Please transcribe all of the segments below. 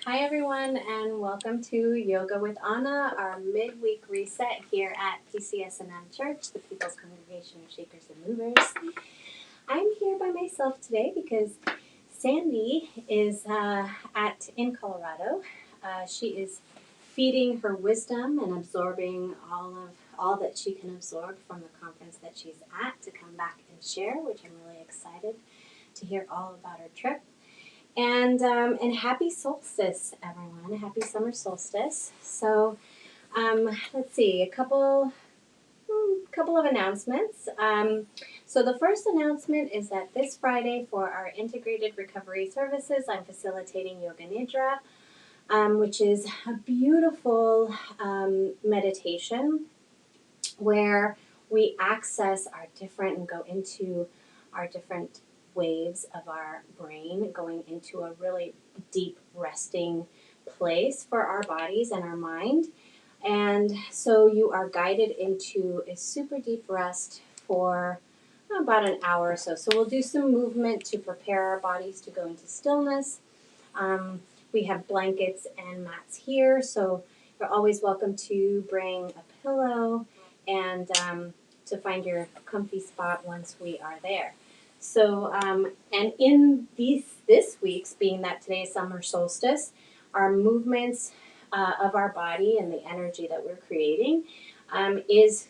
Hi everyone, and welcome to Yoga with Anna, our midweek reset here at PCS&M Church, the People's Congregation of Shakers and Movers. I'm here by myself today because Sandy is in Colorado. She is feeding her wisdom and absorbing all that she can absorb from the conference that she's at to come back and share, which I'm really excited to hear all about her trip. And happy solstice, everyone. Happy summer solstice. So let's see, a couple of announcements. So the first announcement is that this Friday for our integrated recovery services, I'm facilitating Yoga Nidra, which is a beautiful meditation where we access our different and go into our different waves of our brain, going into a really deep resting place for our bodies and our mind. And so you are guided into a super deep rest for about an hour or so. So we'll do some movement to prepare our bodies to go into stillness. We have blankets and mats here, so you're always welcome to bring a pillow and to find your comfy spot once we are there. So, and in this week's, being that today is summer solstice, our movements of our body and the energy that we're creating is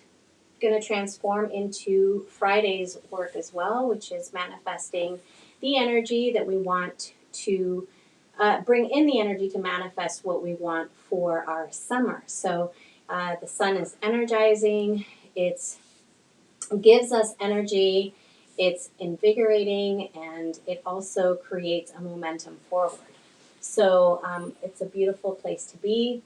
going to transform into Friday's work as well, which is manifesting the energy that we want to bring in the energy to manifest what we want for our summer. So the sun is energizing. It gives us energy. It's invigorating, and it also creates a momentum forward. So it's a beautiful place to be,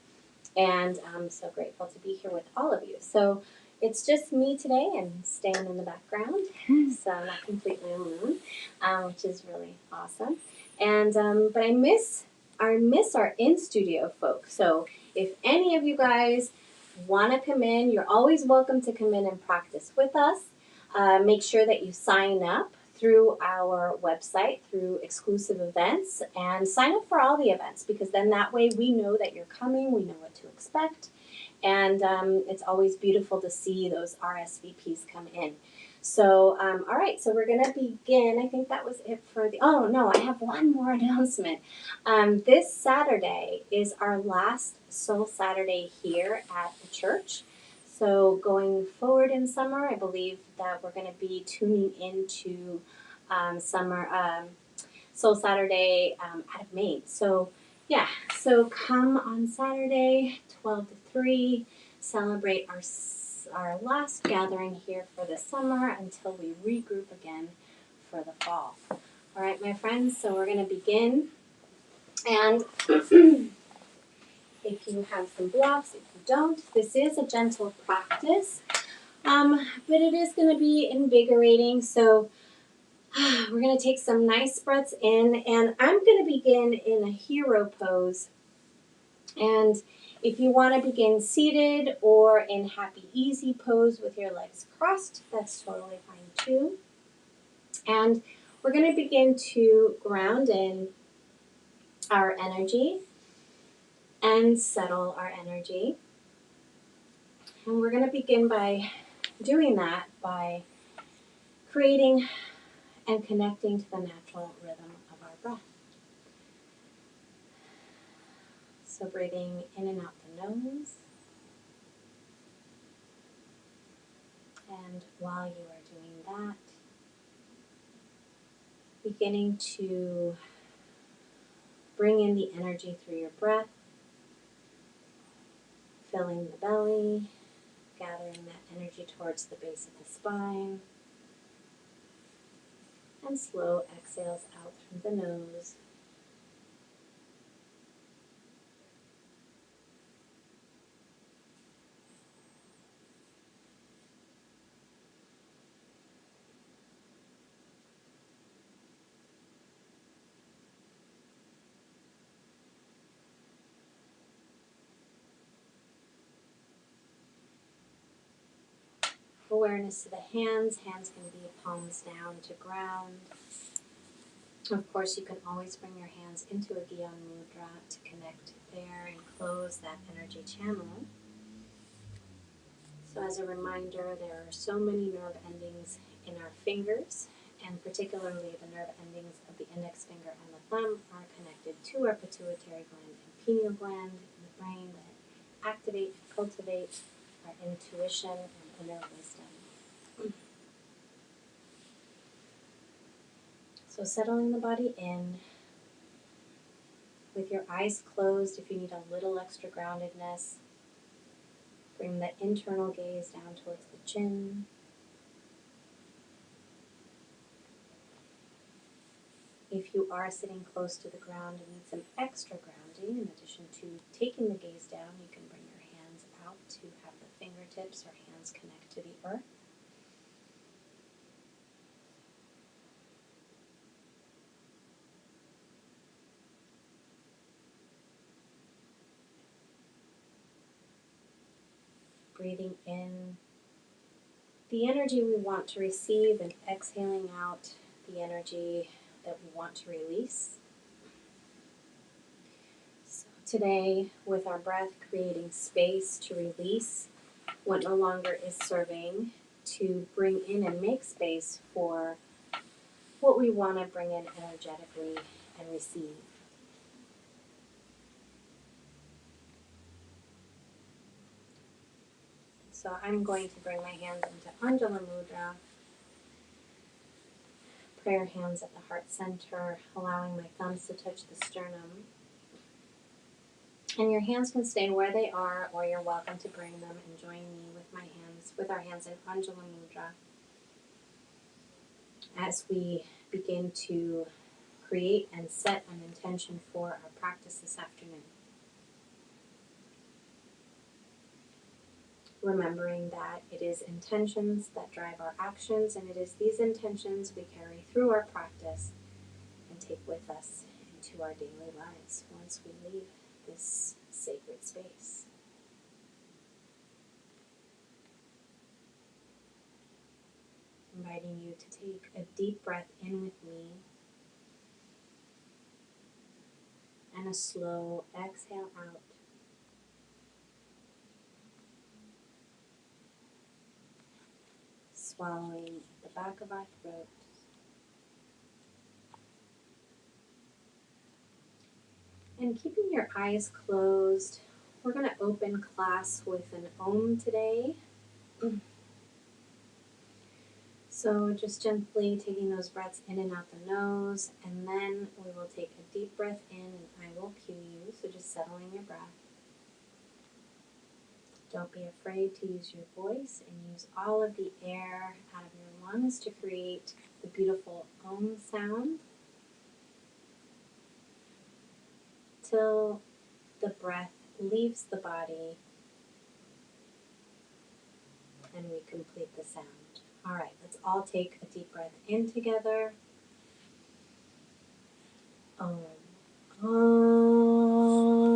and I'm so grateful to be here with all of you. So it's just me today and staying in the background, so I'm not completely alone, which is really awesome. And but I miss our in-studio folks. So if any of you guys want to come in, you're always welcome to come in and practice with us. Make sure that you sign up through our website, through exclusive events, and sign up for all the events, because then that way we know that you're coming, we know what to expect, and it's always beautiful to see those RSVPs come in. So, all right, so we're going to begin. I think that was it for oh no, I have one more announcement. This Saturday is our last Soul Saturday here at the church. So going forward in summer, I believe that we're going to be tuning into Soul Saturday out of Maine. So yeah, so come on Saturday, 12 to 3, celebrate our last gathering here for the summer until we regroup again for the fall. All right, my friends, so we're going to begin. And if you have some blocks, if you don't, this is a gentle practice, but it is going to be invigorating. So we're going to take some nice breaths in, and I'm going to begin in a hero pose. And if you want to begin seated or in happy easy pose with your legs crossed, that's totally fine too. And we're going to begin to ground in our energy and settle our energy. And we're going to begin by doing that by creating and connecting to the natural rhythm of our breath. So breathing in and out the nose. And while you are doing that, beginning to bring in the energy through your breath, filling the belly, gathering that energy towards the base of the spine, and slow exhales out through the nose. Awareness to the hands. Hands can be palms down to ground. Of course, you can always bring your hands into a Gyan Mudra to connect there and close that energy channel. So as a reminder, there are so many nerve endings in our fingers, and particularly the nerve endings of the index finger and the thumb are connected to our pituitary gland and pineal gland in the brain that activate and cultivate our intuition and inner wisdom. So settling the body in, with your eyes closed if you need a little extra groundedness. Bring the internal gaze down towards the chin. If you are sitting close to the ground and need some extra grounding, in addition to taking the gaze down, you can bring your hands out to have the fingertips or hands connect to the earth. Breathing in the energy we want to receive and exhaling out the energy that we want to release. So today, with our breath, creating space to release what no longer is serving, to bring in and make space for what we want to bring in energetically and receive. So I'm going to bring my hands into Anjala Mudra, prayer hands at the heart center, allowing my thumbs to touch the sternum. And your hands can stay where they are, or you're welcome to bring them and join me with our hands in Anjala Mudra as we begin to create and set an intention for our practice this afternoon. Remembering that it is intentions that drive our actions, and it is these intentions we carry through our practice and take with us into our daily lives once we leave this sacred space. Inviting you to take a deep breath in with me and a slow exhale out. Swallowing at the back of our throat. And keeping your eyes closed, we're going to open class with an Om today. So just gently taking those breaths in and out the nose, and then we will take a deep breath in and I will cue you, so just settling your breath. Don't be afraid to use your voice and use all of the air out of your lungs to create the beautiful Om sound till the breath leaves the body and we complete the sound. All right, let's all take a deep breath in together. Om. Om.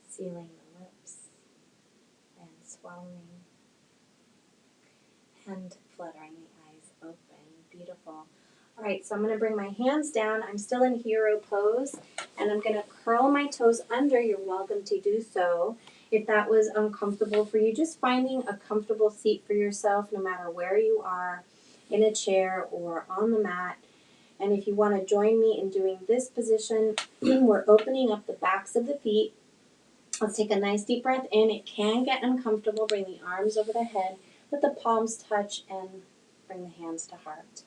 Sealing the lips and swallowing and fluttering the eyes open. Beautiful. All right, so I'm going to bring my hands down. I'm still in hero pose, and I'm going to curl my toes under. You're welcome to do so. If that was uncomfortable for you, just finding a comfortable seat for yourself, no matter where you are, in a chair or on the mat. And if you want to join me in doing this position, we're opening up the backs of the feet. Let's take a nice deep breath in. It can get uncomfortable. Bring the arms over the head. Let the palms touch and bring the hands to heart.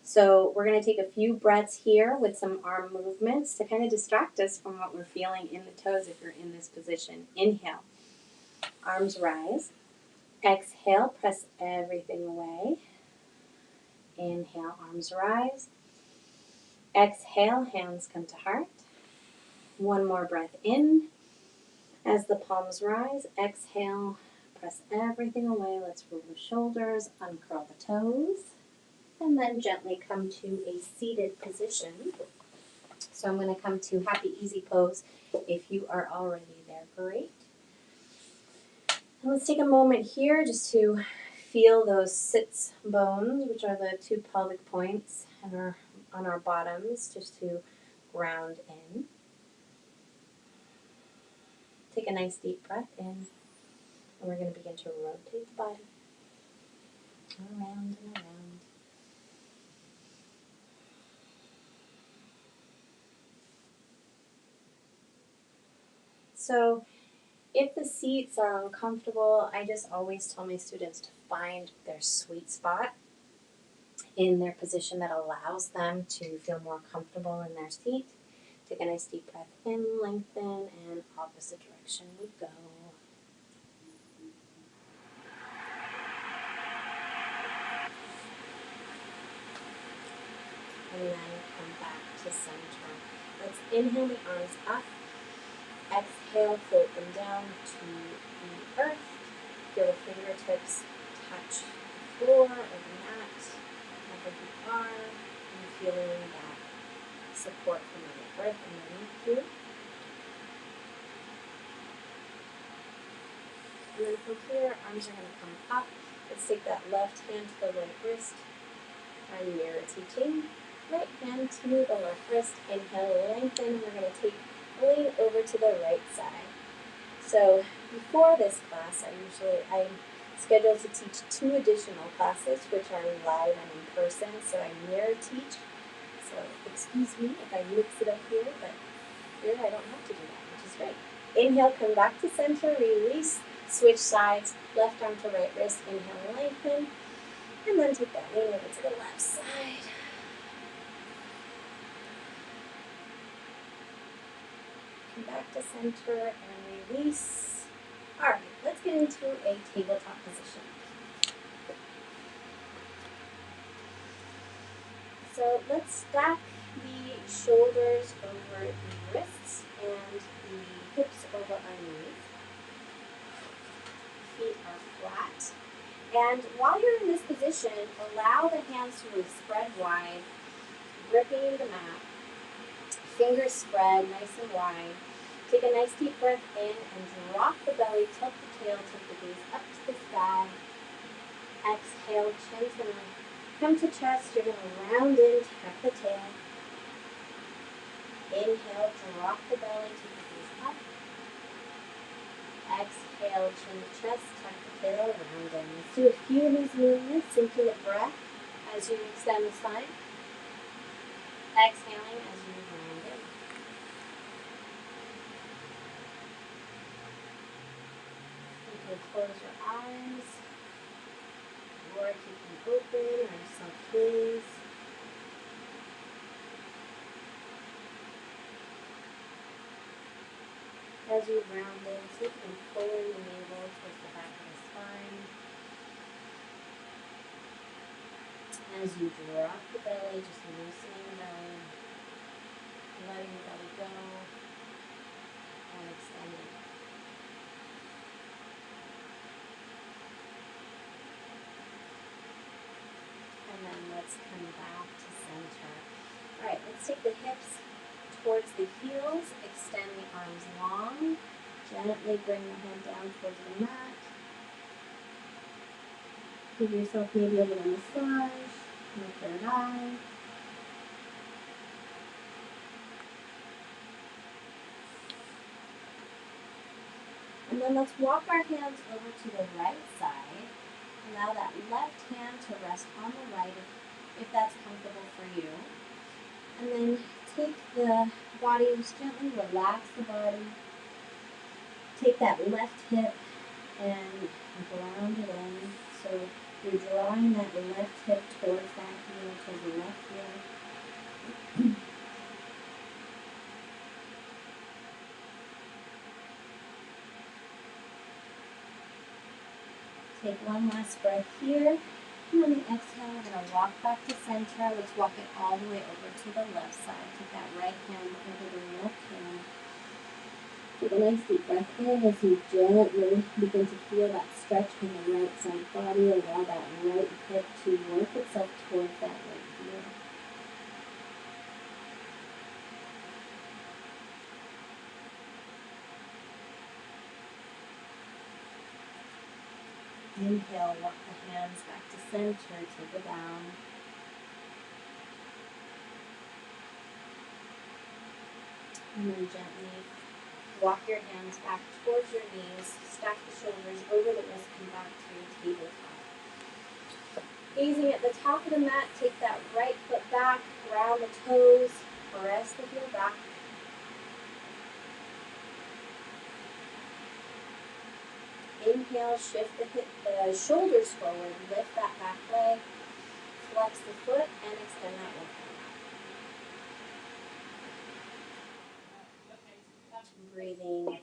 So we're going to take a few breaths here with some arm movements to kind of distract us from what we're feeling in the toes if you're in this position. Inhale. Arms rise. Exhale. Press everything away. Inhale. Arms rise. Exhale. Hands come to heart. One more breath in. As the palms rise, exhale, press everything away. Let's roll the shoulders, uncurl the toes, and then gently come to a seated position. So I'm going to come to happy, easy pose. If you are already there, great. And let's take a moment here just to feel those sits bones, which are the two pelvic points and on our bottoms, just to ground in. Take a nice deep breath in, and we're going to begin to rotate the body around and around. So if the seats are uncomfortable, I just always tell my students to find their sweet spot in their position that allows them to feel more comfortable in their seat. Take a nice deep breath in, lengthen, and opposite direction we go. And then come back to center. Let's inhale the arms up. Exhale, float them down to the earth. Feel the fingertips touch the floor or the mat, wherever you are, and feeling that support from the earth underneath you. And then from here, arms are going to come up. Let's take that left hand to the right wrist. I'm mirror teaching. Right hand to the left wrist. Inhale, lengthen. We're going to take lean over to the right side. So before this class, I'm scheduled to teach 2 additional classes, which are live and in person. So I mirror teach. So excuse me if I mix it up here, but here I don't have to do that, which is great. Inhale, come back to center, release, switch sides, left arm to right wrist, inhale, lengthen, and then take that lean over to the left side. Come back to center and release. All right, let's get into a tabletop position. So let's stack the shoulders over the wrists and the hips over our knees. Feet are flat. And while you're in this position, allow the hands to really spread wide, gripping the mat. Fingers spread nice and wide. Take a nice deep breath in and drop the belly, tilt the tail, tilt the gaze up to the sky. Exhale, chin to nose. Come to chest, you're going to round in, tuck the tail. Inhale, drop the belly, tilt the gaze up. Exhale, chin to chest, tuck the tail, round in. Let's do a few of these movements, sinking the breath as you extend the spine. Exhaling as you round in. You can close your eyes or keep them open or self-gaze. As you round in, see if you can pull in the navel towards the back of the spine. As you drop the belly, just loosening the belly, letting the belly go, and extending. And then let's come back to center. All right, let's take the hips towards the heels, extend the arms long, gently bring the head down towards the mat. Give yourself maybe a little massage, in the third eye. And then let's walk our hands over to the right side. Allow that left hand to rest on the right if that's comfortable for you. And then take the body, just gently relax the body. Take that left hip and ground it in. So you're drawing that left hip towards that heel, towards the left heel. Take one last breath here. And on the exhale, we're going to walk back to center. Let's walk it all the way over to the left side. Take that right hand over the left hand. Take a nice deep breath in as you gently begin to feel that stretch in the right side body. Allow that right hip to work itself towards that right heel. Inhale, walk the hands back to center, take a bow. And then gently walk your hands back towards your knees, stack the shoulders over the wrist, come back to your tabletop. Gazing at the top of the mat, take that right foot back, ground the toes, press the heel back. Inhale, shift the shoulders forward, lift that back leg, flex the foot, and extend that one. Breathing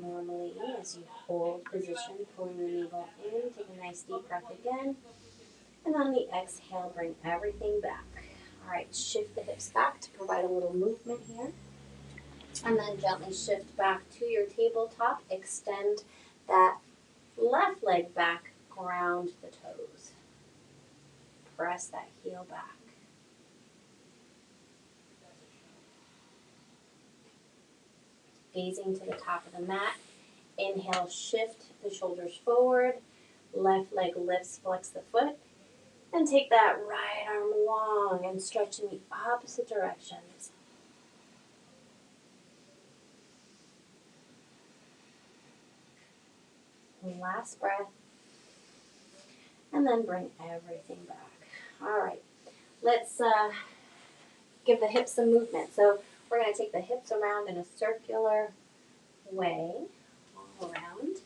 normally as you hold position, pulling the navel in. Take a nice deep breath again. And on the exhale, bring everything back. All right, shift the hips back to provide a little movement here. And then gently shift back to your tabletop. Extend that left leg back, ground the toes. Press that heel back. Gazing to the top of the mat. Inhale, shift the shoulders forward. Left leg lifts, flex the foot. And take that right arm long and stretch in the opposite directions. Last breath. And then bring everything back. All right, let's give the hips some movement. So we're going to take the hips around in a circular way, all around.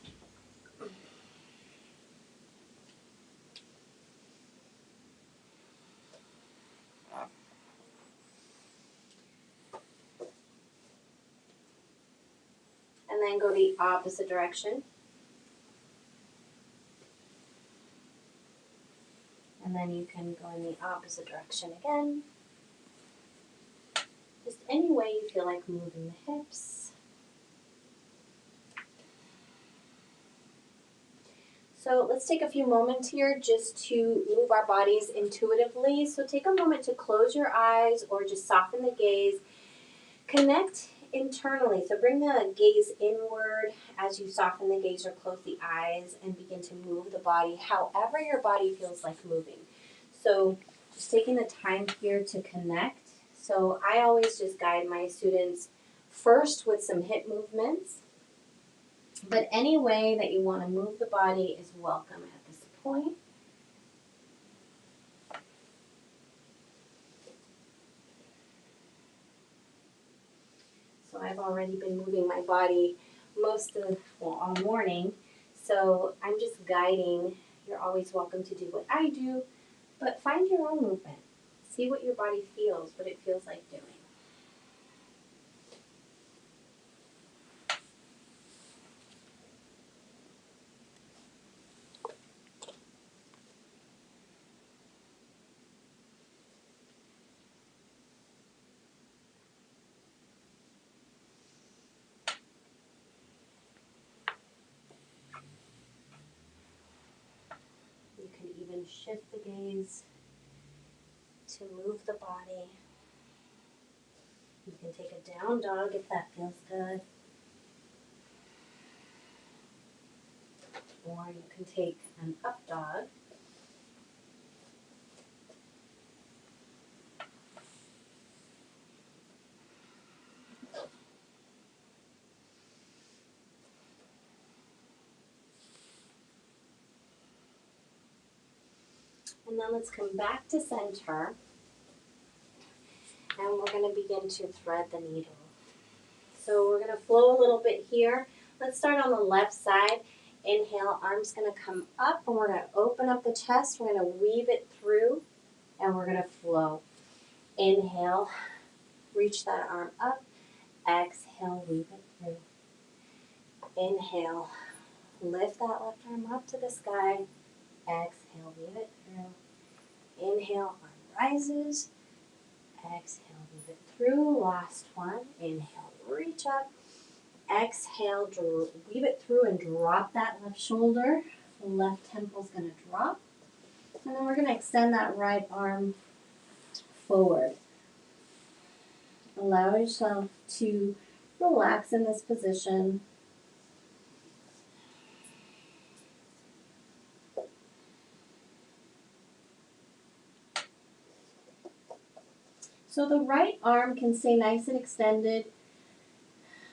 And then go the opposite direction. And then you can go in the opposite direction again. Just any way you feel like moving the hips. So let's take a few moments here just to move our bodies intuitively. So take a moment to close your eyes or just soften the gaze. Connect internally. So bring the gaze inward as you soften the gaze or close the eyes and begin to move the body however your body feels like moving. So just taking the time here to connect. So I always just guide my students first with some hip movements. But any way that you want to move the body is welcome at this point. So I've already been moving my body all morning. So I'm just guiding. You're always welcome to do what I do, but find your own movement. See what your body feels, what it feels like doing. You can even shift the gaze to move the body. You can take a down dog if that feels good. Or you can take an up dog. And then let's come back to center. And we're going to begin to thread the needle. So we're going to flow a little bit here. Let's start on the left side. Inhale, arms going to come up, and we're going to open up the chest. We're going to weave it through, and we're going to flow. Inhale, reach that arm up. Exhale, weave it through. Inhale, lift that left arm up to the sky. Exhale, weave it through. Inhale, arm rises. Exhale, weave it through. Last one. Inhale, reach up. Exhale, weave it through and drop that left shoulder. The left temple's going to drop. And then we're going to extend that right arm forward. Allow yourself to relax in this position. So the right arm can stay nice and extended,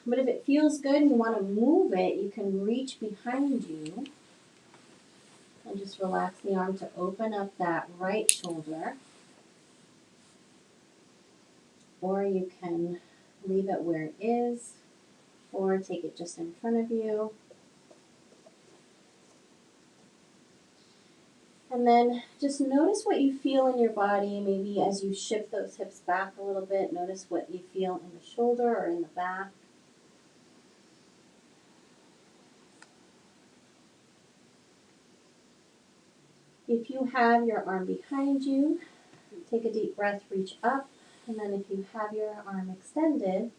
but if it feels good and you want to move it, you can reach behind you and just relax the arm to open up that right shoulder. Or you can leave it where it is, or take it just in front of you. And then just notice what you feel in your body. Maybe as you shift those hips back a little bit, notice what you feel in the shoulder or in the back. If you have your arm behind you, take a deep breath, reach up. And then if you have your arm extended,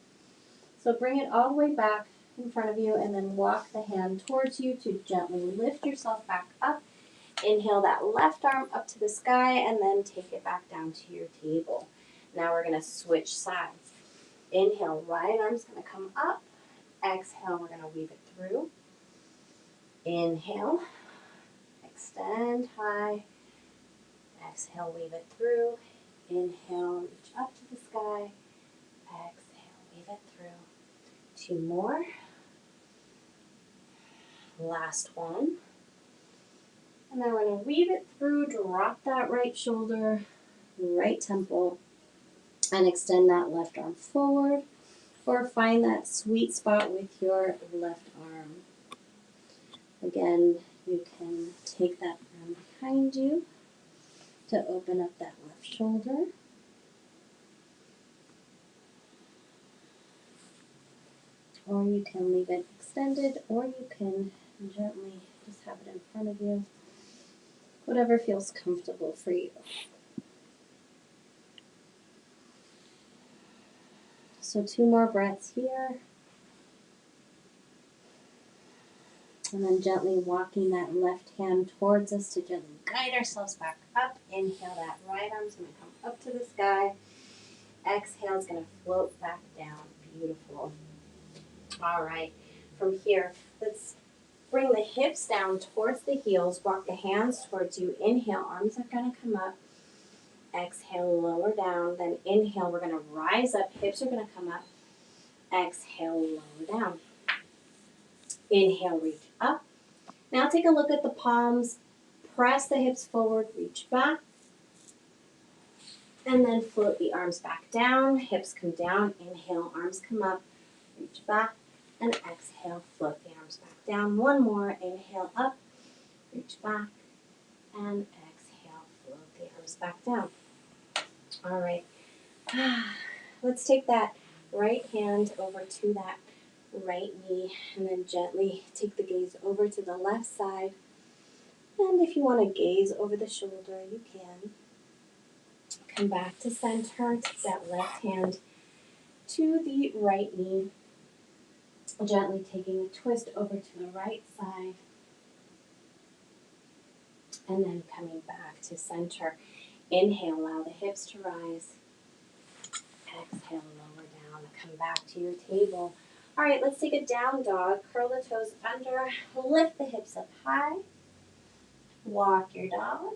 so bring it all the way back in front of you and then walk the hand towards you to gently lift yourself back up. Inhale that left arm up to the sky and then take it back down to your table. Now we're going to switch sides. Inhale, right arm's going to come up. Exhale, we're going to weave it through. Inhale, extend high. Exhale, weave it through. Inhale, reach up to the sky. Exhale, weave it through. 2 more. Last one. And then we're going to weave it through, drop that right shoulder, right temple, and extend that left arm forward, or find that sweet spot with your left arm. Again, you can take that arm behind you to open up that left shoulder. Or you can leave it extended, or you can gently just have it in front of you. Whatever feels comfortable for you. So 2 more breaths here. And then gently walking that left hand towards us to gently guide ourselves back up. Inhale, that right arm's going to come up to the sky. Exhale is going to float back down. Beautiful. All right. From here, let's bring the hips down towards the heels. Walk the hands towards you. Inhale, arms are going to come up. Exhale, lower down. Then inhale, we're going to rise up. Hips are going to come up. Exhale, lower down. Inhale, reach up. Now take a look at the palms. Press the hips forward, reach back. And then float the arms back down. Hips come down. Inhale, arms come up. Reach back. And exhale, float the arms back down. 1 more. Inhale, up. Reach back. And exhale, float the arms back down. All right. Let's take that right hand over to that right knee and then gently take the gaze over to the left side. And if you want to gaze over the shoulder, you can. Come back to center. Take that left hand to the right knee. Gently taking a twist over to the right side. And then coming back to center. Inhale, allow the hips to rise. Exhale, lower down. Come back to your table. All right, let's take a down dog. Curl the toes under. Lift the hips up high. Walk your dog.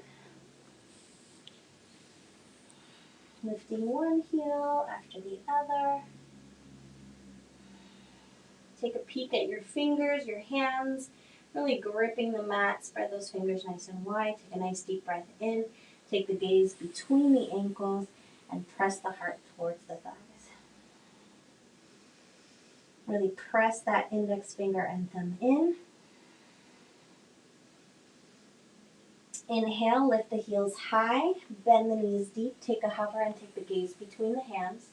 Lifting one heel after the other. Take a peek at your fingers, your hands, really gripping the mat. Spread those fingers nice and wide. Take a nice deep breath in. Take the gaze between the ankles and press the heart towards the thighs. Really press that index finger and thumb in. Inhale, lift the heels high, bend the knees deep, take a hover and take the gaze between the hands.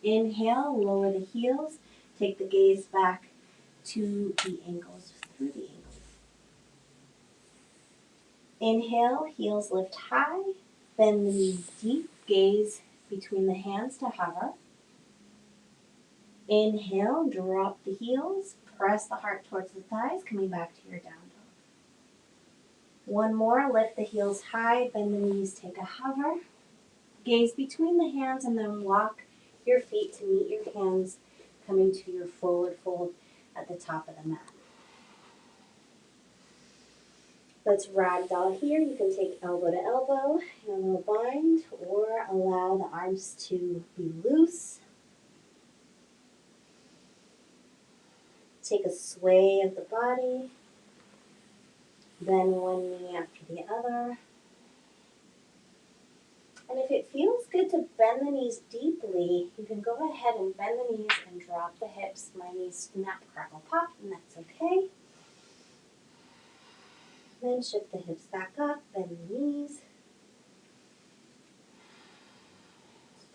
Inhale, lower the heels, take the gaze back to the ankles, through the ankles. Inhale, heels lift high, bend the knees deep, gaze between the hands to hover. Inhale, drop the heels, press the heart towards the thighs, coming back to your down dog. One more, lift the heels high, bend the knees, take a hover. Gaze between the hands and then walk your feet to meet your hands, coming to your forward fold at the top of the mat. Let's ragdoll here. You can take elbow to elbow in a little bind or allow the arms to be loose. Take a sway of the body. Bend one knee after the other. And if it feels good to bend the knees deeply, you can go ahead and bend the knees and drop the hips. My knees snap, crackle, pop, and that's okay. Then shift the hips back up, bend the knees.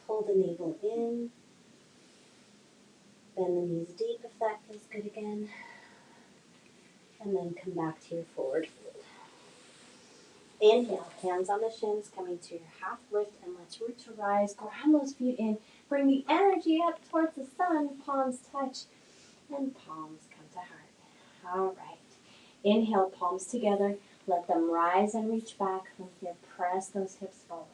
Pull the navel in. Bend the knees deep if that feels good again. And then come back to your forward fold. Inhale, hands on the shins, coming to your half lift, and let's root to rise. Ground those feet in. Bring the energy up towards the sun. Palms touch, and palms come to heart. All right. Inhale, palms together. Let them rise and reach back. From here, press those hips forward.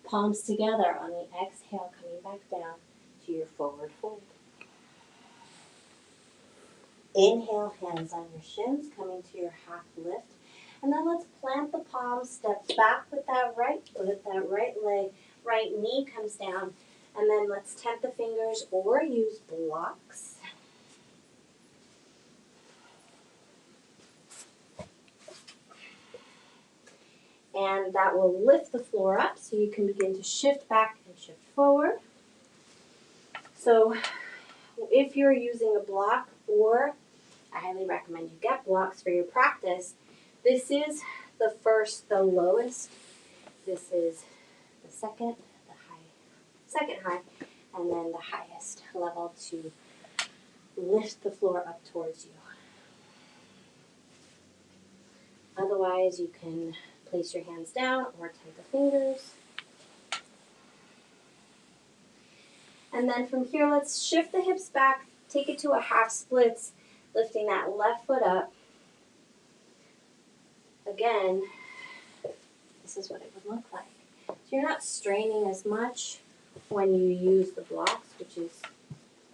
Palms together on the exhale, coming back down to your forward fold. Inhale, hands on your shins, coming to your half lift. And then let's plant the palms, step back with that right foot, that right leg, right knee comes down. And then let's tent the fingers or use blocks. And that will lift the floor up so you can begin to shift back and shift forward. So if you're using a block, or I highly recommend you get blocks for your practice, this is the lowest. This is the second high, and then the highest level to lift the floor up towards you. Otherwise, you can place your hands down or tent the fingers. And then from here, let's shift the hips back, take it to a half splits, lifting that left foot up. Again, this is what it would look like. So you're not straining as much when you use the blocks, which is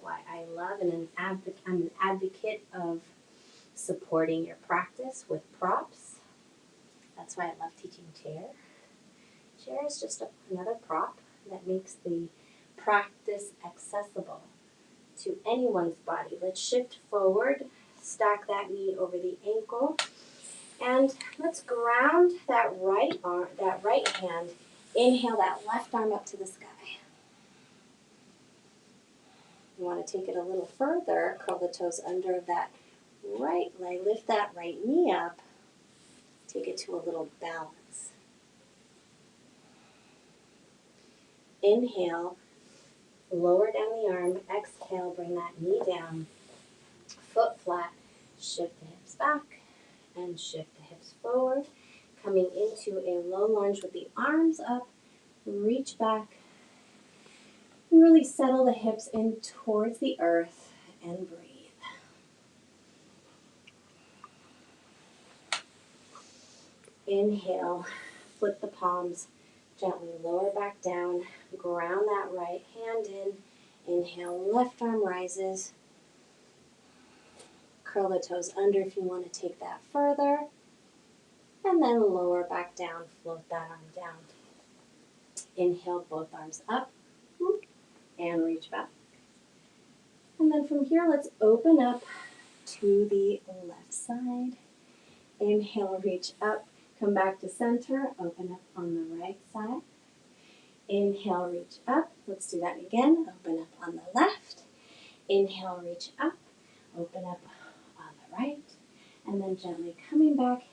why I love and I'm an advocate of supporting your practice with props. That's why I love teaching chair. Chair is just another prop that makes the practice accessible to anyone's body. Let's shift forward, stack that knee over the ankle, and let's ground that right arm, that right hand. Inhale that left arm up to the sky. You want to take it a little further, curl the toes under that right leg, lift that right knee up, take it to a little balance. Inhale, lower down the arm, exhale, bring that knee down, foot flat, shift the hips back, and shift the hips forward, coming into a low lunge with the arms up, reach back, and really settle the hips in towards the earth and breathe. Inhale, flip the palms, gently lower back down, ground that right hand in. Inhale, left arm rises. Curl the toes under if you want to take that further. And then lower back down, float that arm down. Inhale, both arms up, and reach back. And then from here, let's open up to the left side. Inhale, reach up, come back to center, open up on the right side. Inhale, reach up. Let's do that again. Open up on the left. Inhale, reach up, open up on the right. And then gently coming back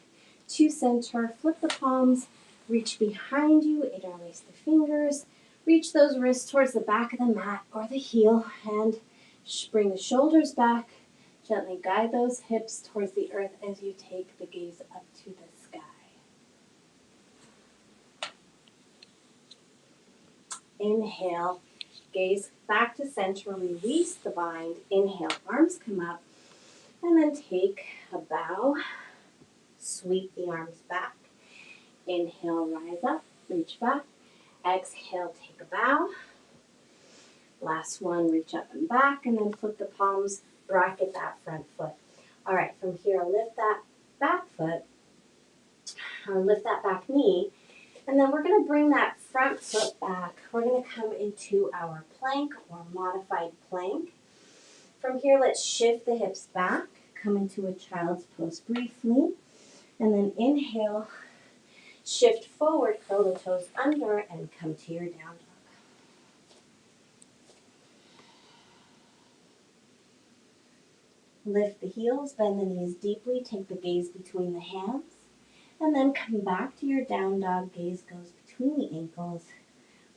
to center, flip the palms, reach behind you, interlace the fingers, reach those wrists towards the back of the mat or the heel, and bring the shoulders back. Gently guide those hips towards the earth as you take the gaze up to the sky. Inhale, gaze back to center, release the bind. Inhale, arms come up, and then take a bow. Sweep the arms back. Inhale, rise up, reach back. Exhale, take a bow. Last one, reach up and back, and then flip the palms, bracket that front foot. All right, from here, lift that back foot, or lift that back knee, and then we're going to bring that front foot back. We're going to come into our plank or modified plank. From here, let's shift the hips back, come into a child's pose briefly, and then inhale, shift forward, curl the toes under, and come to your down dog. Lift the heels, bend the knees deeply, take the gaze between the hands, and then come back to your down dog. Gaze goes between the ankles.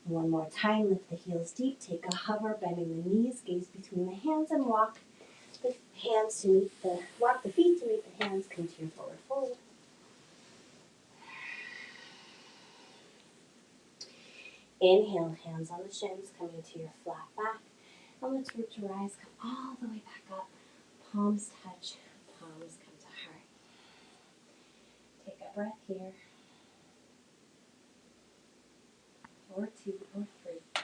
One more time, lift the heels deep, take a hover, bending the knees, gaze between the hands, and walk the feet to meet the hands, come to your forward fold. Inhale, hands on the shins, coming to your flat back. And let's root to rise, come all the way back up. Palms touch, palms come to heart. Take a breath here. Or 2 or 3.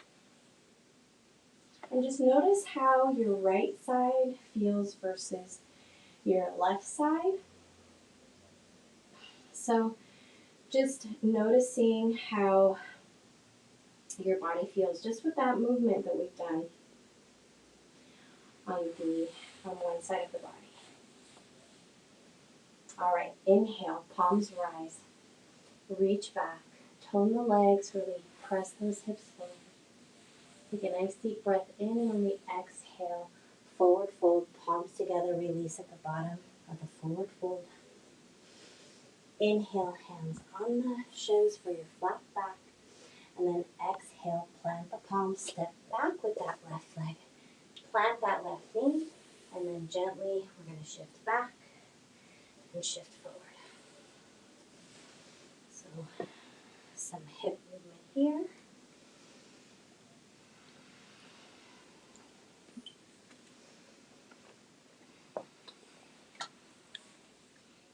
And just notice how your right side feels versus your left side. So just noticing how your body feels just with that movement that we've done on one side of the body. All right, inhale, palms rise, reach back, tone the legs, really press those hips forward. Take a nice deep breath in, and on the exhale, forward fold, palms together, release at the bottom of the forward fold. Inhale, hands on the shins for your flat back, and then exhale, plant the palms, step back with that left leg, plant that left knee, and then gently we're going to shift back and shift forward. So some hip movement here.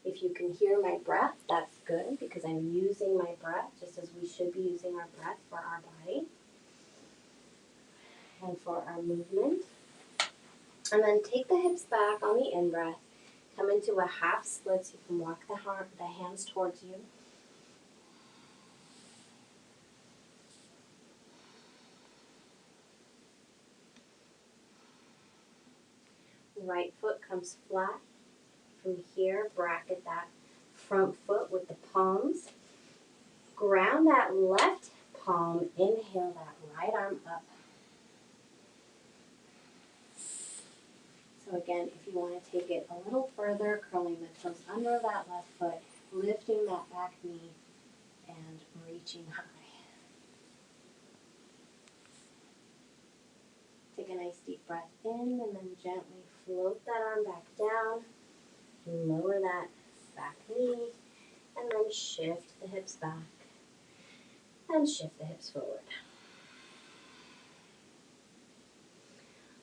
If you can hear my breath, that's good, because I'm using my breath just as we should be using our breath for our body and for our movement. And then take the hips back on the in-breath. Come into a half split so you can walk the hands towards you. Right foot comes flat. From here, bracket that front foot with the palms. Ground that left palm. Inhale that right arm up. So again, if you want to take it a little further, curling the toes under that left foot, lifting that back knee, and reaching high. Take a nice deep breath in, and then gently float that arm back down. Lower that back knee, and then shift the hips back, and shift the hips forward.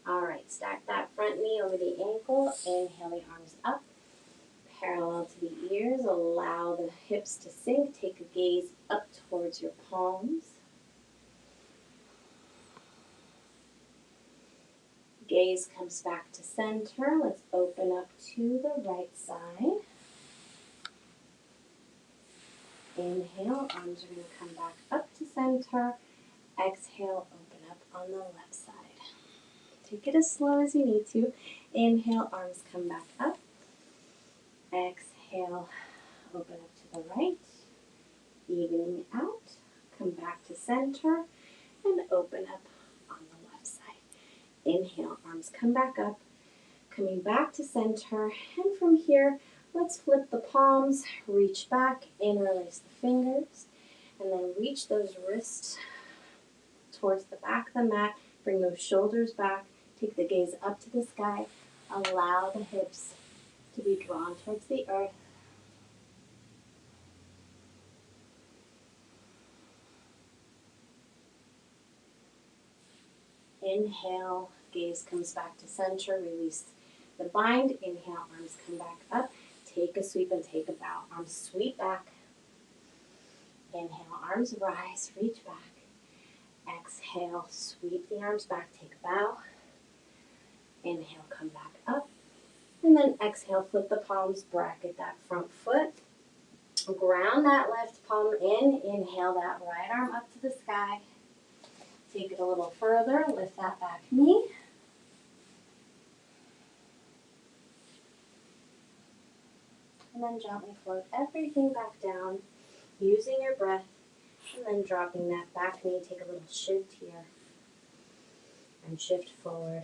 All right, stack that front knee over the ankle. Inhale the arms up, parallel to the ears. Allow the hips to sink. Take a gaze up towards your palms. Gaze comes back to center. Let's open up to the right side. Inhale, arms are going to come back up to center. Exhale, open up on the left side. Take it as slow as you need to. Inhale, arms come back up. Exhale, open up to the right. Evening out. Come back to center and open up on the left side. Inhale, arms come back up. Coming back to center. And from here, let's flip the palms, reach back, interlace the fingers, and then reach those wrists towards the back of the mat. Bring those shoulders back. Take the gaze up to the sky. Allow the hips to be drawn towards the earth. Inhale, gaze comes back to center. Release the bind. Inhale, arms come back up. Take a sweep and take a bow. Arms sweep back. Inhale, arms rise, reach back. Exhale, sweep the arms back, take a bow. Inhale, come back up. And then exhale, flip the palms, bracket that front foot. Ground that left palm in. Inhale that right arm up to the sky. Take it a little further, lift that back knee. And then gently float everything back down, using your breath, and then dropping that back knee. Take a little shift here, and shift forward.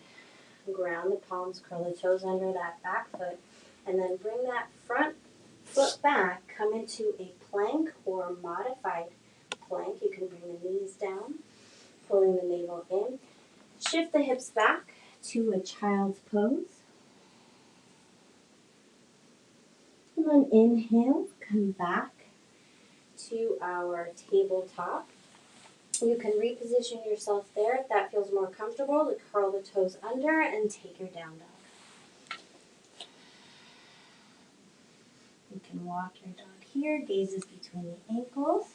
Ground the palms, curl the toes under that back foot, and then bring that front foot back. Come into a plank or modified plank. You can bring the knees down, pulling the navel in. Shift the hips back to a child's pose. And then inhale, come back to our tabletop. You can reposition yourself there if that feels more comfortable to curl the toes under and take your down dog. You can walk your dog here, gazes between the ankles.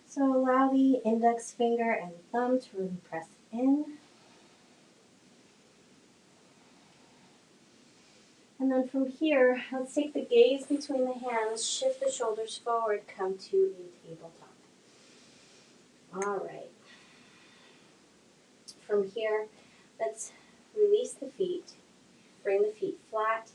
So allow the index finger and thumb to really press in. And then from here, let's take the gaze between the hands, shift the shoulders forward, come to a tabletop. All right. From here, let's release the feet, bring the feet flat,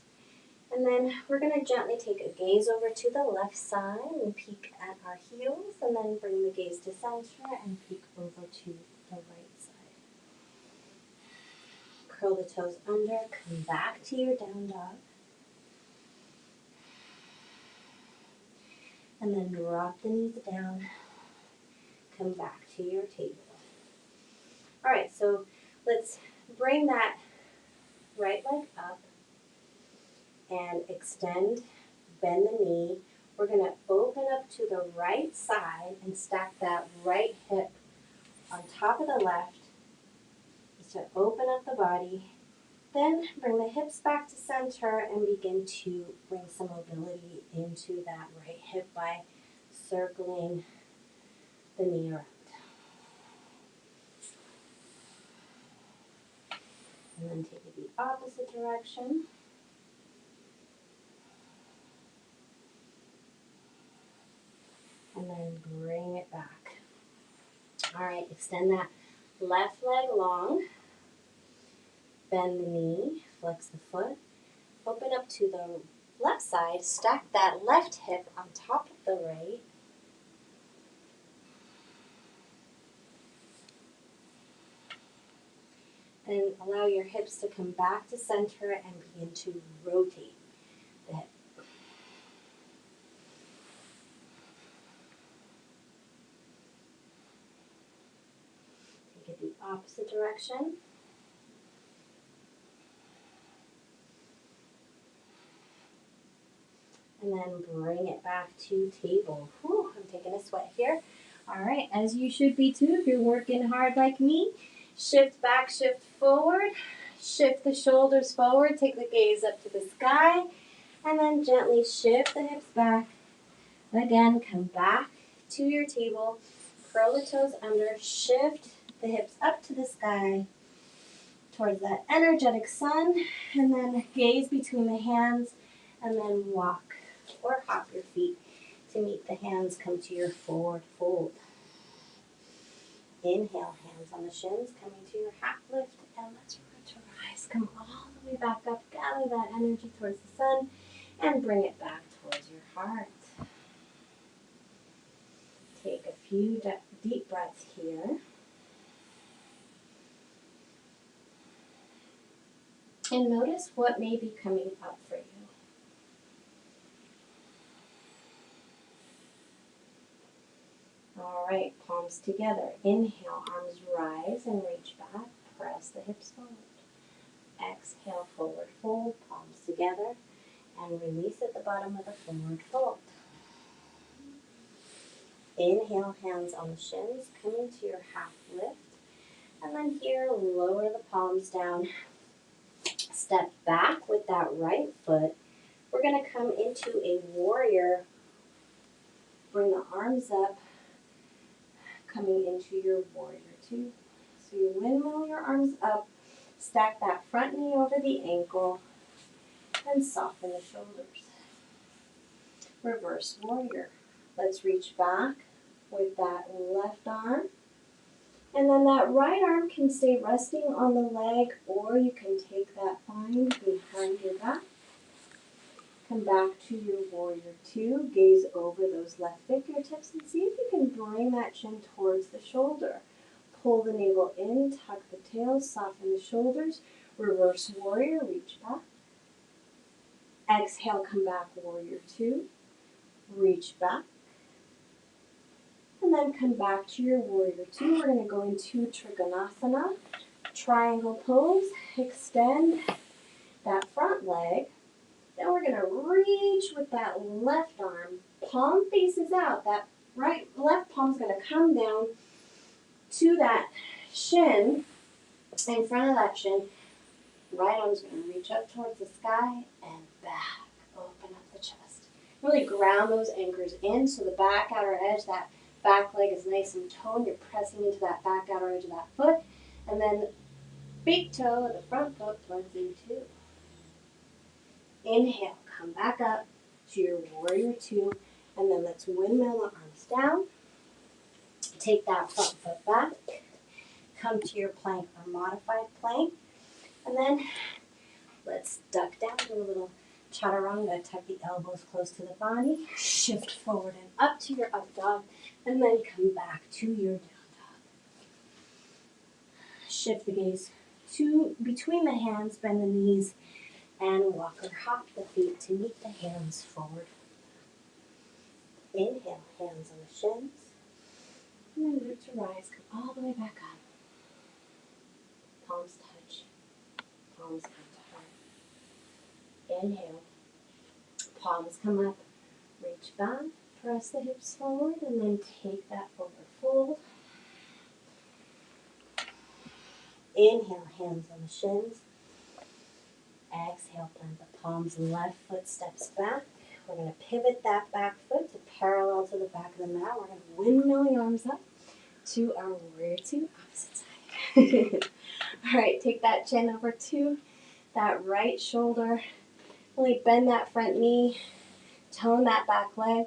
and then we're going to gently take a gaze over to the left side and peek at our heels, and then bring the gaze to center and peek over to the right side. Curl the toes under, come back to your down dog. And then drop the knees down, come back to your table. All right, so let's bring that right leg up and extend, bend the knee. We're going to open up to the right side and stack that right hip on top of the left, just to open up the body. Then bring the hips back to center and begin to bring some mobility into that right hip by circling the knee around. And then take it the opposite direction. And then bring it back. All right, extend that left leg long. Bend the knee, flex the foot. Open up to the left side, stack that left hip on top of the right. And allow your hips to come back to center and begin to rotate the hip. Take it the opposite direction. And then bring it back to table. Whew, I'm taking a sweat here. All right, as you should be too if you're working hard like me. Shift back, shift forward. Shift the shoulders forward. Take the gaze up to the sky. And then gently shift the hips back. Again, come back to your table. Curl the toes under. Shift the hips up to the sky towards that energetic sun. And then gaze between the hands. And then walk or hop your feet to meet the hands. Come to your forward fold. Inhale, hands on the shins, coming to your half lift, and let's rise. Come all the way back up, gather that energy towards the sun, and bring it back towards your heart. Take a few deep breaths here. And notice what may be coming up for you. All right, palms together. Inhale, arms rise and reach back. Press the hips forward. Exhale, forward fold, palms together, and release at the bottom of the forward fold. Inhale, hands on the shins, come into your half lift, and then here, lower the palms down. Step back with that right foot. We're going to come into a warrior. Bring the arms up, coming into your warrior two. So So you windmill your arms up, stack that front knee over the ankle, and soften the shoulders. Reverse warrior. Let's reach back with that left arm. And then that right arm can stay resting on the leg, or you can take that bind behind your back. Come back to your warrior two. Gaze over those left fingertips and see if you can bring that chin towards the shoulder. Pull the navel in, tuck the tail, soften the shoulders. Reverse warrior, reach back. Exhale, come back, warrior two. Reach back. And then come back to your warrior two. We're going to go into Trikonasana, triangle pose. Extend that front leg. Then we're going to reach with that left arm. Palm faces out. That left palm's going to come down to that shin, in front of that shin. Right arm's going to reach up towards the sky and back. Open up the chest. Really ground those anchors in so the back outer edge, that back leg is nice and toned. You're pressing into that back outer edge of that foot. And then big toe of the front foot plugs in too. Inhale, come back up to your warrior two. And then let's windmill the arms down. Take that front foot back. Come to your plank or modified plank. And then let's duck down, do a little chaturanga. Tuck the elbows close to the body. Shift forward and up to your up dog. And then come back to your down dog. Shift the gaze to between the hands, bend the knees, and walk or hop the feet to meet the hands forward. Inhale, hands on the shins. And then root to rise, come all the way back up. Palms touch. Palms come to heart. Inhale. Palms come up. Reach back. Press the hips forward and then take that forward fold. Inhale, hands on the shins. Exhale, plant the palms. Left foot steps back. We're going to pivot that back foot to parallel to the back of the mat. We're going to windmill the arms up to our warrior two, opposite side. All right, take that chin over to that right shoulder. Really bend that front knee. Tone that back leg.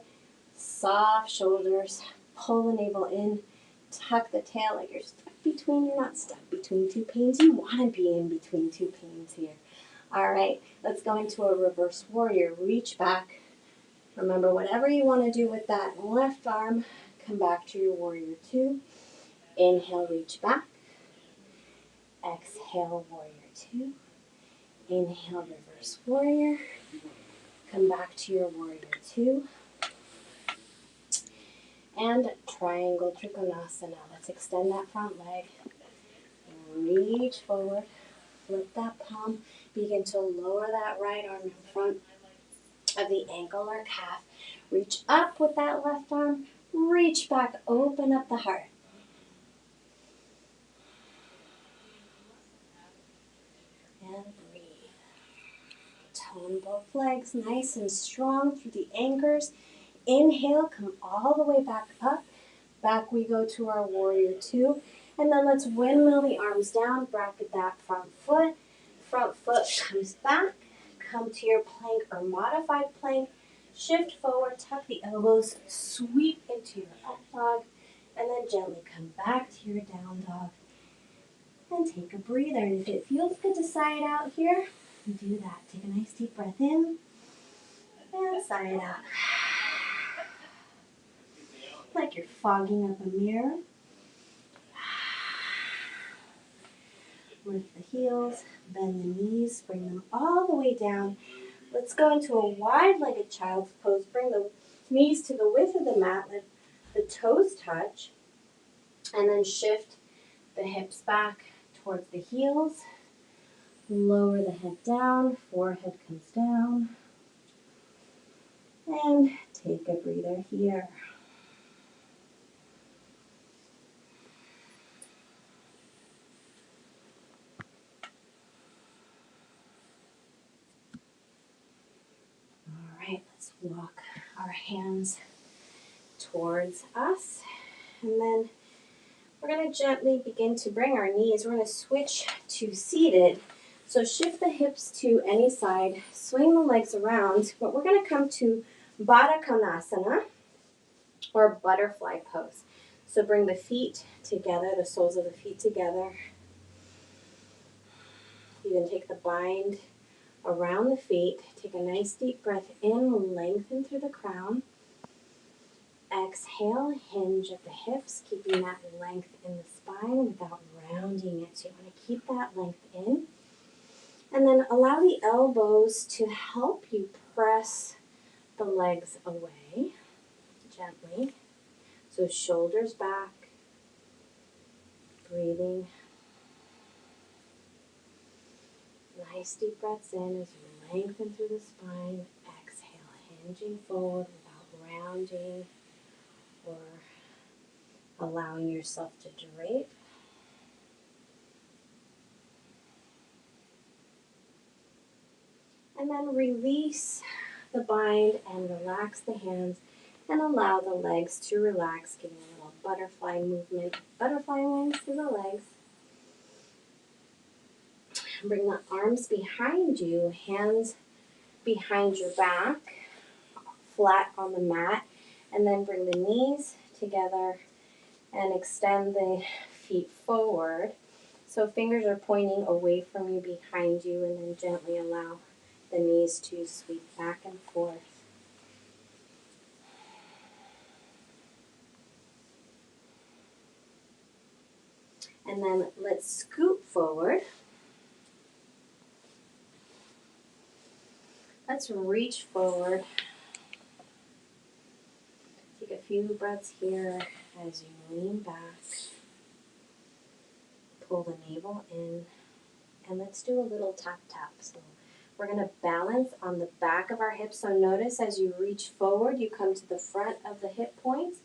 Soft shoulders. Pull the navel in. Tuck the tail like you're stuck between. You're not stuck between two pains. You want to be in between two pains here. All right, let's go into a reverse warrior. Reach back. Remember, whatever you want to do with that left arm, come back to your warrior two. Inhale, reach back. Exhale, warrior two. Inhale, reverse warrior. Come back to your warrior two. And triangle Trikonasana. Let's extend that front leg. Reach forward. Flip that palm. Begin to lower that right arm in front of the ankle or calf. Reach up with that left arm. Reach back. Open up the heart. And breathe. Tone both legs nice and strong through the anchors. Inhale, come all the way back up. Back we go to our warrior two. And then let's windmill the arms down. Bracket that front foot. Front foot comes back. Come to your plank or modified plank. Shift forward, tuck the elbows, sweep into your up dog. And then gently come back to your down dog. And take a breather. And if it feels good to sigh it out here, do that. Take a nice deep breath in. And sigh it out. Like you're fogging up a mirror. Lift the heels, bend the knees, bring them all the way down. Let's go into a wide-legged child's pose. Bring the knees to the width of the mat. Let the toes touch. And then shift the hips back towards the heels. Lower the head down. Forehead comes down. And take a breather here. All right, let's walk our hands towards us. And then We're going to gently begin to bring our knees. We're going to switch to seated. So shift the hips to any side, swing the legs around, but we're going to come to Baddha Konasana, or butterfly pose. So bring the feet together, the soles of the feet together. You can take the bind around the feet. Take a nice deep breath in, lengthen through the crown. Exhale, hinge at the hips, keeping that length in the spine without rounding it. So you want to keep that length in. And then allow the elbows to help you press the legs away gently. So shoulders back, breathing. Nice deep breaths in as you lengthen through the spine. Exhale, hinging forward without rounding or allowing yourself to drape. And then release the bind and relax the hands and allow the legs to relax, giving a little butterfly movement, butterfly wings through the legs. Bring the arms behind you, hands behind your back, flat on the mat, and then bring the knees together and extend the feet forward. So fingers are pointing away from you, behind you, and then gently allow the knees to sweep back and forth. And then let's scoot forward. Let's reach forward. Take a few breaths here as you lean back. Pull the navel in. And let's do a little tap tap. So we're going to balance on the back of our hips. So notice as you reach forward, you come to the front of the hip points.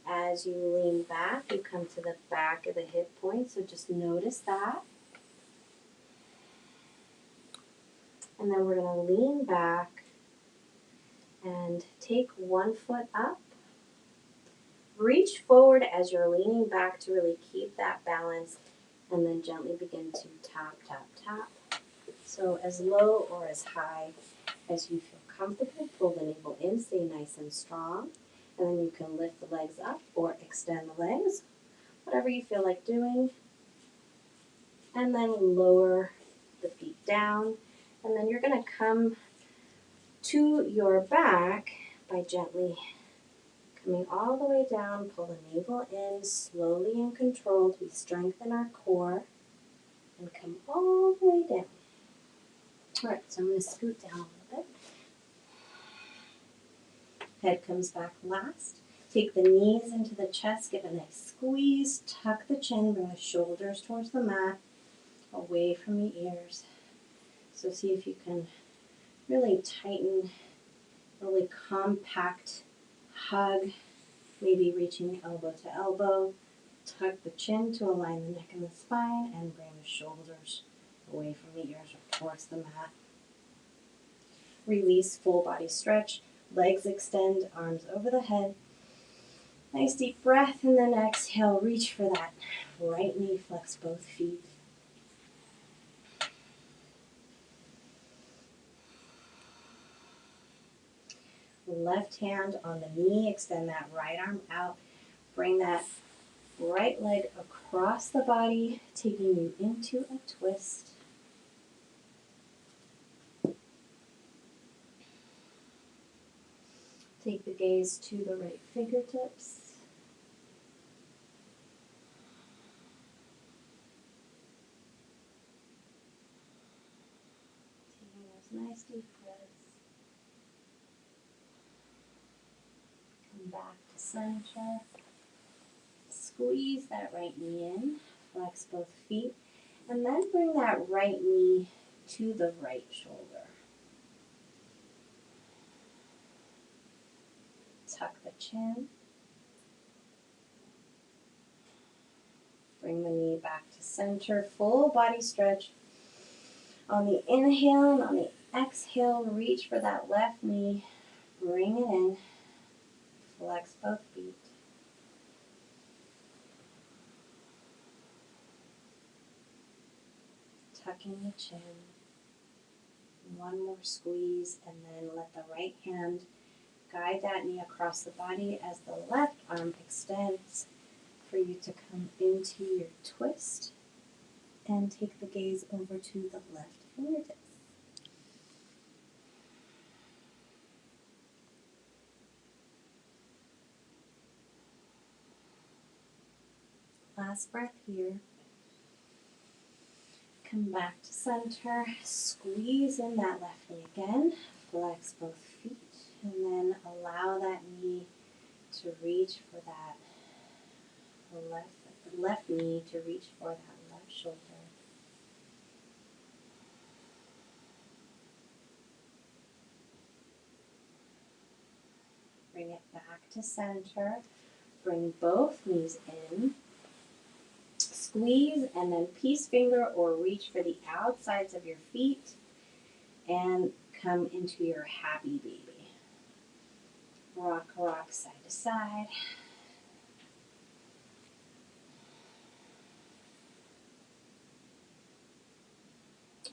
As you lean back, you come to the back of the hip points. So just notice that. And then we're going to lean back and take one foot up. Reach forward as you're leaning back to really keep that balance, and then gently begin to tap, tap, tap. So as low or as high as you feel comfortable, pull the navel in, stay nice and strong, and then you can lift the legs up or extend the legs, whatever you feel like doing, and then lower the feet down, and then you're going to come to your back by gently coming all the way down. Pull the navel in, slowly and controlled. We strengthen our core and come all the way down. All right, so I'm going to scoot down a little bit. Head comes back last. Take the knees into the chest, give a nice squeeze, tuck the chin, bring the shoulders towards the mat, away from the ears. So see if you can really tighten, really compact hug, maybe reaching elbow to elbow. Tuck the chin to align the neck and the spine, and bring the shoulders away from the ears or towards the mat. Release, full body stretch, legs extend, arms over the head. Nice deep breath, and then exhale, reach for that right knee, flex both feet. Left hand on the knee, extend that right arm out, bring that right leg across the body, taking you into a twist. Take the gaze to the right fingertips. Taking those nice deep breaths. Come back to center. Squeeze that right knee in, flex both feet, and then bring that right knee to the right shoulder. Tuck the chin. Bring the knee back to center, full body stretch. On the inhale and on the exhale, reach for that left knee. Bring it in. Flex both feet. tucking the chin. One more squeeze, and then let the right hand guide that knee across the body as the left arm extends for you to come into your twist and take the gaze over to the left fingertips. Last breath here. Come back to center, squeeze in that left knee again, flex both feet, and then allow that knee to reach for that left knee to reach for that left shoulder. Bring it back to center, bring both knees in, squeeze, and then peace finger or reach for the outsides of your feet and come into your happy baby. Rock, rock, side to side.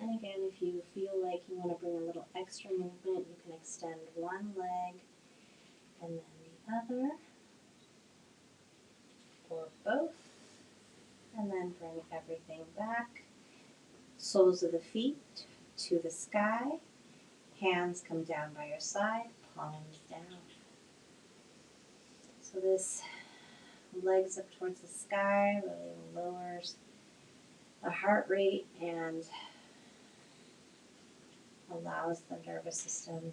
And again, if you feel like you want to bring a little extra movement, you can extend one leg and then the other, or both, and then bring everything back. Soles of the feet to the sky, hands come down by your side, palms down. So this legs up towards the sky really lowers the heart rate and allows the nervous system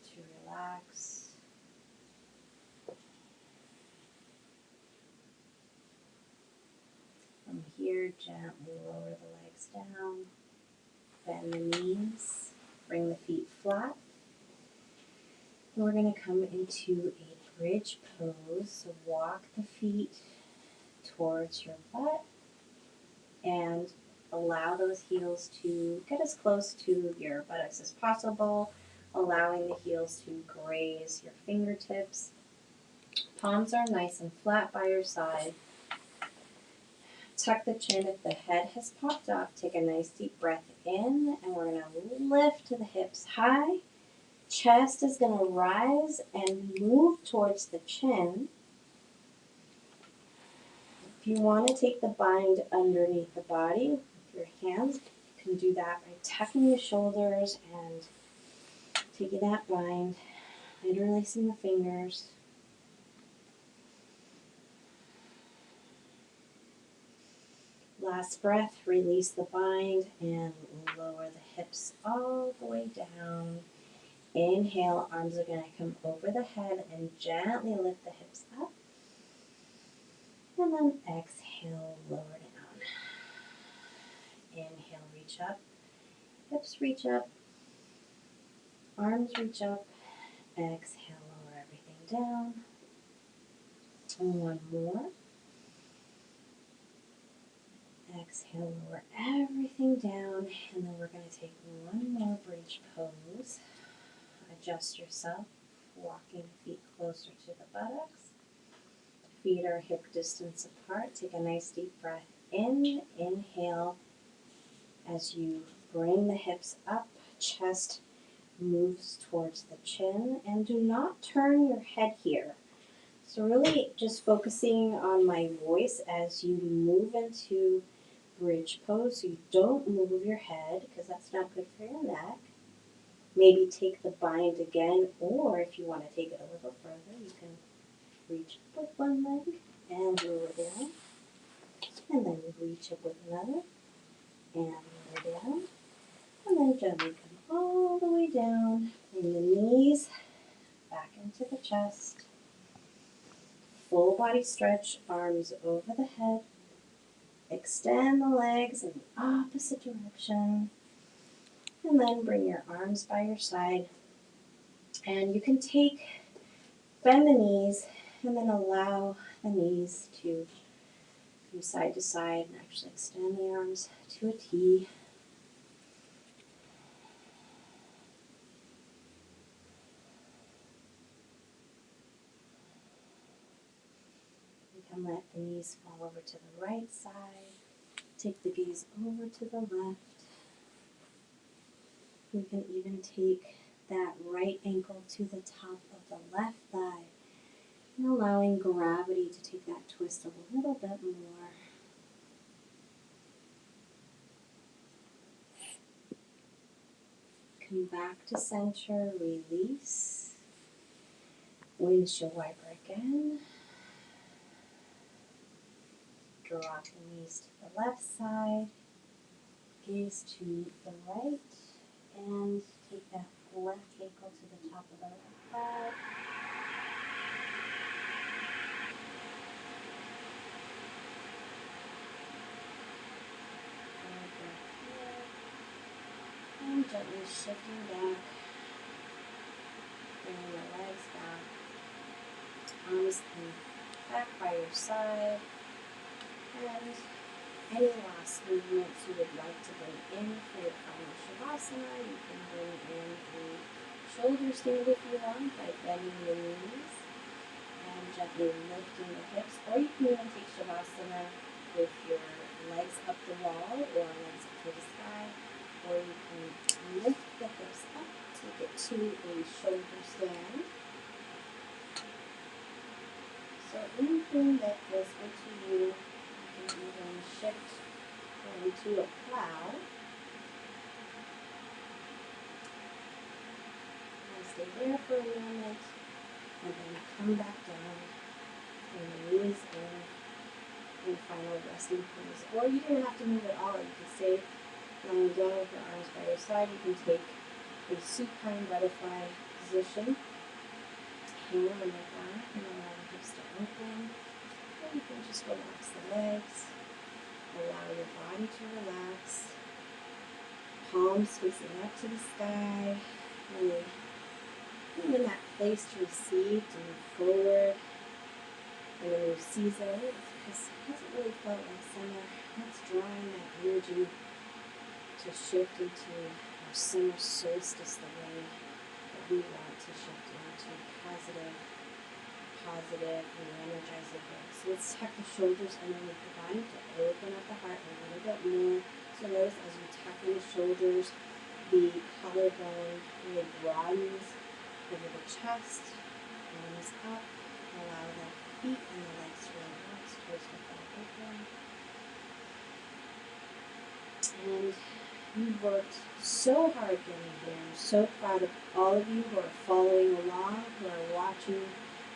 to relax. From here, gently lower the legs down, bend the knees, bring the feet flat. And we're going to come into a bridge pose. So walk the feet towards your butt and allow those heels to get as close to your buttocks as possible, allowing the heels to graze your fingertips. Palms are nice and flat by your side. Tuck the chin if the head has popped up. Take a nice deep breath in, and we're going to lift the hips high. Chest is going to rise and move towards the chin. If you want to take the bind underneath the body with your hands, you can do that by tucking the shoulders and taking that bind, interlacing the fingers. Last breath, release the bind and lower the hips all the way down. Inhale, arms are going to come over the head and gently lift the hips up. And then exhale, lower down. Inhale, reach up. Hips reach up. Arms reach up. Exhale, lower everything down. And one more. Exhale, lower everything down. And then we're going to take one more bridge pose. Adjust yourself, walking the feet closer to the buttocks. Feet are hip distance apart. Take a nice deep breath in. Inhale as you bring the hips up. Chest moves towards the chin. And do not turn your head here. So really just focusing on my voice as you move into bridge pose. So you don't move your head because that's not good for your neck. Maybe take the bind again, or if you want to take it a little further, you can reach up with one leg and lower down, and then reach up with another and lower down, and then gently come all the way down. Bring the knees back into the chest. Full body stretch, arms over the head. Extend the legs in the opposite direction. And then bring your arms by your side. And you can bend the knees and then allow the knees to come side to side and actually extend the arms to a T. You can let the knees fall over to the right side. Take the gaze over to the left. You can even take that right ankle to the top of the left thigh and allowing gravity to take that twist a little bit more. Come back to center, release. Windshield wiper again. Drop the knees to the left side, gaze to the right, and take that left ankle to the top of the right thigh. And gently shifting back, bringing the legs back, arms back by your side, and any last movements you would like to bring in for your final Shavasana. You can bring in a shoulder stand if you want by bending the knees and gently lifting the hips, or you can even take Shavasana with your legs up the wall or legs up to the sky, or you can lift the hips up, take it to a shoulder stand. So anything that feels good to you, you can even shift into a plow. And stay there for a moment, and then come back down, and the knees in final resting pose. Or you don't have to move at all. You can stay lying down with your arms by your side. You can take a supine butterfly position. Hang on your back and allow the hips to open. Or you can just relax the legs. Allow your body to relax. Palms facing up to the sky. Really being in that place to receive, to move forward in a new season. Because it hasn't really felt like summer. It's drawing that energy to shift into our summer solstice the way that we want to shift into positive, re-energizing way. So let's tuck the shoulders underneath the body to open up the heart a little bit more. So notice as you tuck in the shoulders, the collarbone really broadens over the chest, arms up, allow the feet and the legs to relax towards the back open. And you've worked so hard getting here. I'm so proud of all of you who are following along, who are watching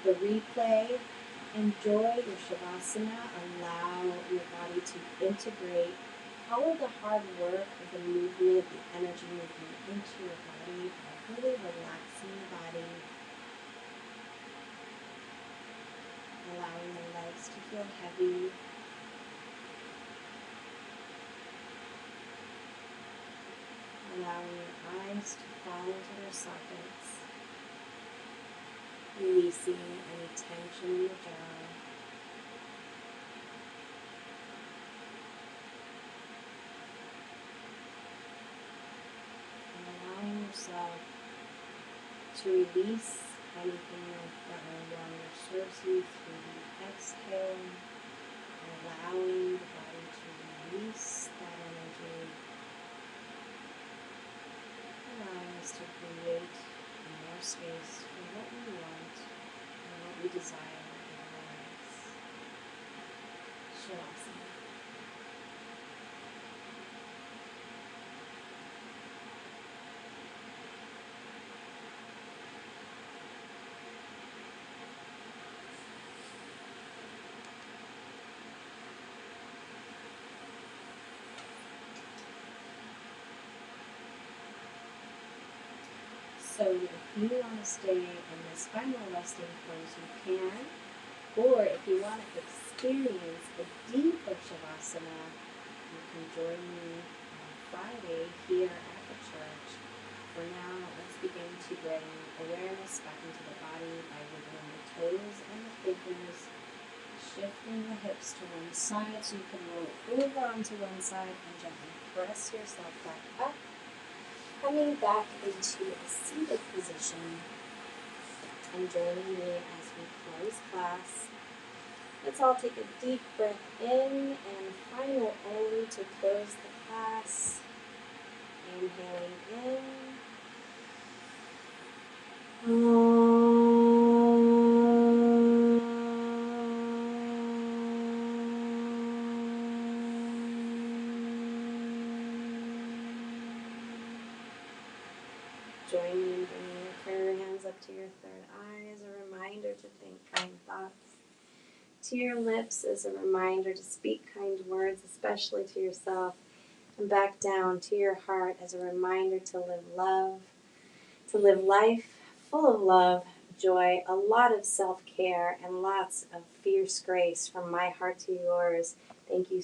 the replay. Enjoy your Shavasana. Allow your body to integrate all of the hard work of the movement, the energy movement into your body by really relaxing the body, allowing the legs to feel heavy, allowing your eyes to fall into their sockets, releasing any tension in the jaw. And allowing yourself to release anything that no longer serves you through the exhale, allowing the body to release that energy, allowing us to create more space for what we want and what we desire in our lives. Shavasana. So if you want to stay in this final resting pose, you can. Or if you want to experience a deeper Shavasana, you can join me on Friday here at the church. For now, let's begin to bring awareness back into the body by wiggling the toes and the fingers, shifting the hips to one side so you can roll over onto one side and gently press yourself back up. Coming back into a seated position and joining me as we close class. Let's all take a deep breath in and final Om to close the class. Inhaling in. Join me in bringing your prayer hands up to your third eye as a reminder to think kind thoughts. To your lips as a reminder to speak kind words, especially to yourself. And back down to your heart as a reminder to live love, to live life full of love, joy, a lot of self-care, and lots of fierce grace from my heart to yours. Thank you